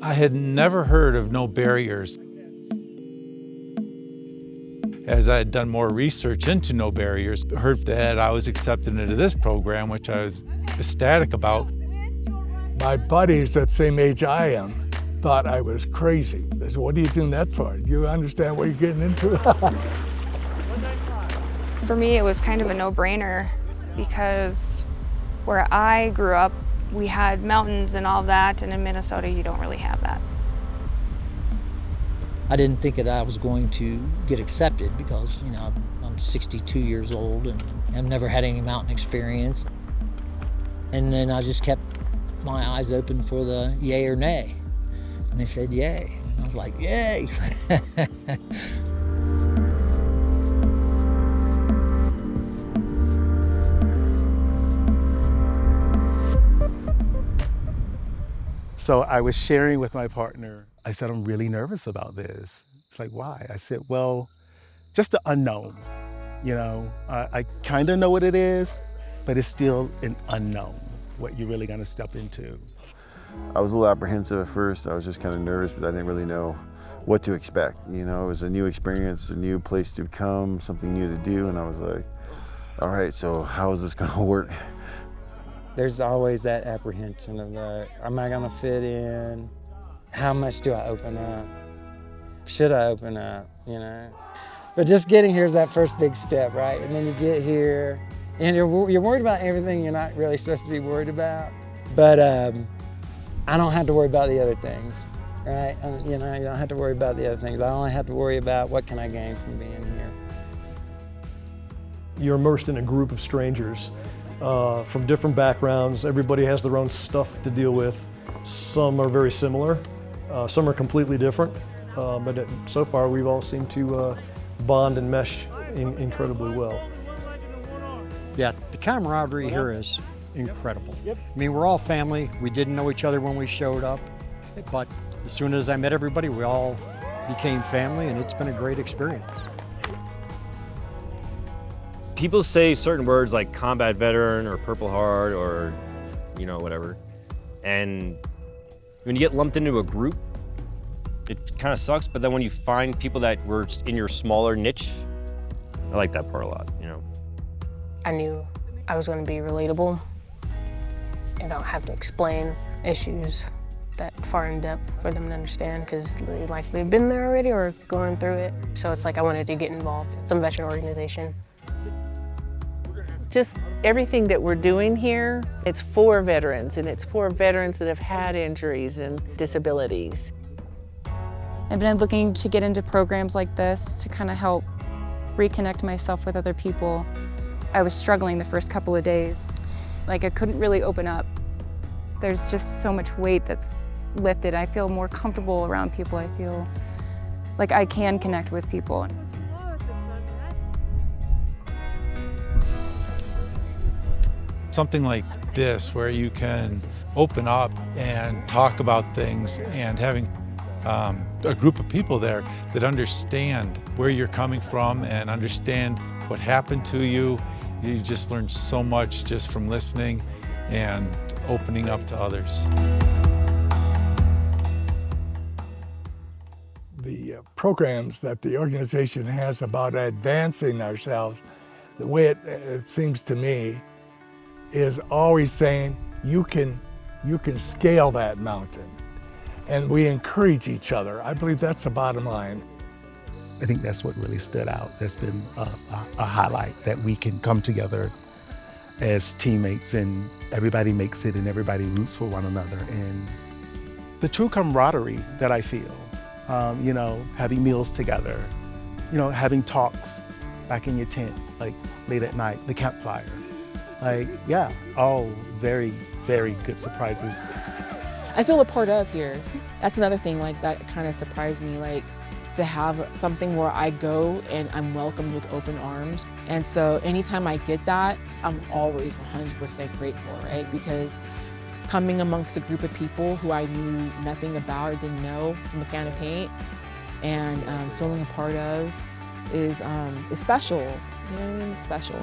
I had never heard of No Barriers. As I had done more research into No Barriers, heard that I was accepted into this program, which I was ecstatic about. My buddies that same age I am thought I was crazy. They said, what are you doing that for? Do you understand what you're getting into? For me, it was kind of a no-brainer because where I grew up, we had mountains and all that, and in Minnesota, you don't really have that. I didn't think that I was going to get accepted because, you know, I'm 62 years old and I've never had any mountain experience. And then I just kept my eyes open for the yay or nay. And they said yay. And I was like, yay! So I was sharing with my partner. I said, I'm really nervous about this. It's like, why? I said, well, just the unknown. You know, I kind of know what it is, but it's still an unknown, what you're really gonna step into. I was a little apprehensive at first. I was just kind of nervous, but I didn't really know what to expect. You know, it was a new experience, a new place to come, something new to do, and I was like, all right, so how is this gonna work? There's always that apprehension of am I gonna fit in? How much do I open up? Should I open up, you know? But just getting here is that first big step, right? And then you get here, and you're worried about everything you're not really supposed to be worried about. But I don't have to worry about the other things, right? You know, you don't have to worry about the other things. I only have to worry about what can I gain from being here. You're immersed in a group of strangers from different backgrounds. Everybody has their own stuff to deal with. Some are very similar, some are completely different, but so far we've all seemed to bond and mesh incredibly well. Yeah, the camaraderie here is incredible. I mean, we're all family. We didn't know each other when we showed up, but as soon as I met everybody, we all became family, and it's been a great experience. People say certain words like combat veteran or Purple Heart or, you know, whatever. And when you get lumped into a group, it kind of sucks, but then when you find people that were in your smaller niche, I like that part a lot, you know. I knew I was going to be relatable and I don't have to explain issues that far in depth for them to understand because like they've been there already or going through it. So it's like I wanted to get involved in some veteran organization. Just everything that we're doing here, it's for veterans, and it's for veterans that have had injuries and disabilities. I've been looking to get into programs like this to kind of help reconnect myself with other people. I was struggling the first couple of days. Like I couldn't really open up. There's just so much weight that's lifted. I feel more comfortable around people. I feel like I can connect with people. Something like this where you can open up and talk about things, and having a group of people there that understand where you're coming from and understand what happened to you. You just learn so much just from listening and opening up to others. The programs that the organization has about advancing ourselves, the way it seems to me, is always saying you can scale that mountain, and we encourage each other. I believe that's the bottom line. I think that's what really stood out. That's been a highlight, that we can come together as teammates and everybody makes it and everybody roots for one another. And the true camaraderie that I feel, you know, having meals together, you know, having talks back in your tent, like late at night, the campfire. Like, yeah, all very, very good surprises. I feel a part of here. That's another thing, like that kind of surprised me, like to have something where I go and I'm welcomed with open arms. And so anytime I get that, I'm always 100% grateful, right? Because coming amongst a group of people who I knew nothing about or didn't know from a can of paint and feeling a part of is special, you know what I mean? Special.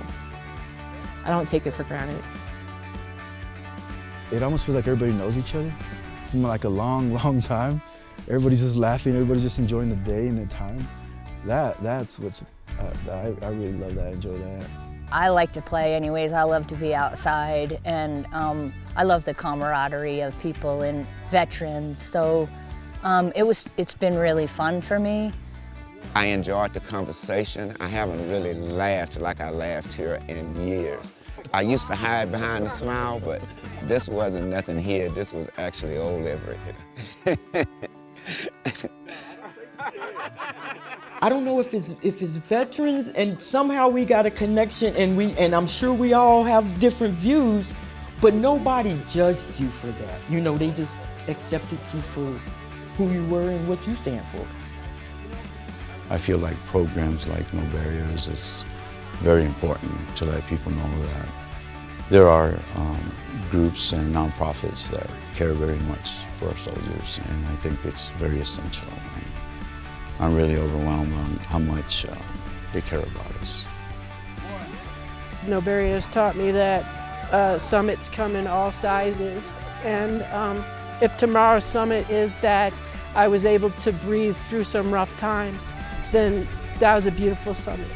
I don't take it for granted. It almost feels like everybody knows each other from like a long time. Everybody's just laughing, everybody's just enjoying the day and the time. That's what's, I really love that, I enjoy that. I like to play anyways. I love to be outside, and I love the camaraderie of people and veterans. So it's been really fun for me. I enjoyed the conversation. I haven't really laughed like I laughed here in years. I used to hide behind a smile, but this wasn't nothing here. This was actually old Everett. I don't know if it's veterans, and somehow we got a connection, and I'm sure we all have different views, but nobody judged you for that. You know, they just accepted you for who you were and what you stand for. I feel like programs like No Barriers is very important to let people know that there are groups and nonprofits that care very much for our soldiers, and I think it's very essential. I'm really overwhelmed on how much they care about us. No Barriers taught me that summits come in all sizes, and if tomorrow's summit is that I was able to breathe through some rough times, then that was a beautiful summit.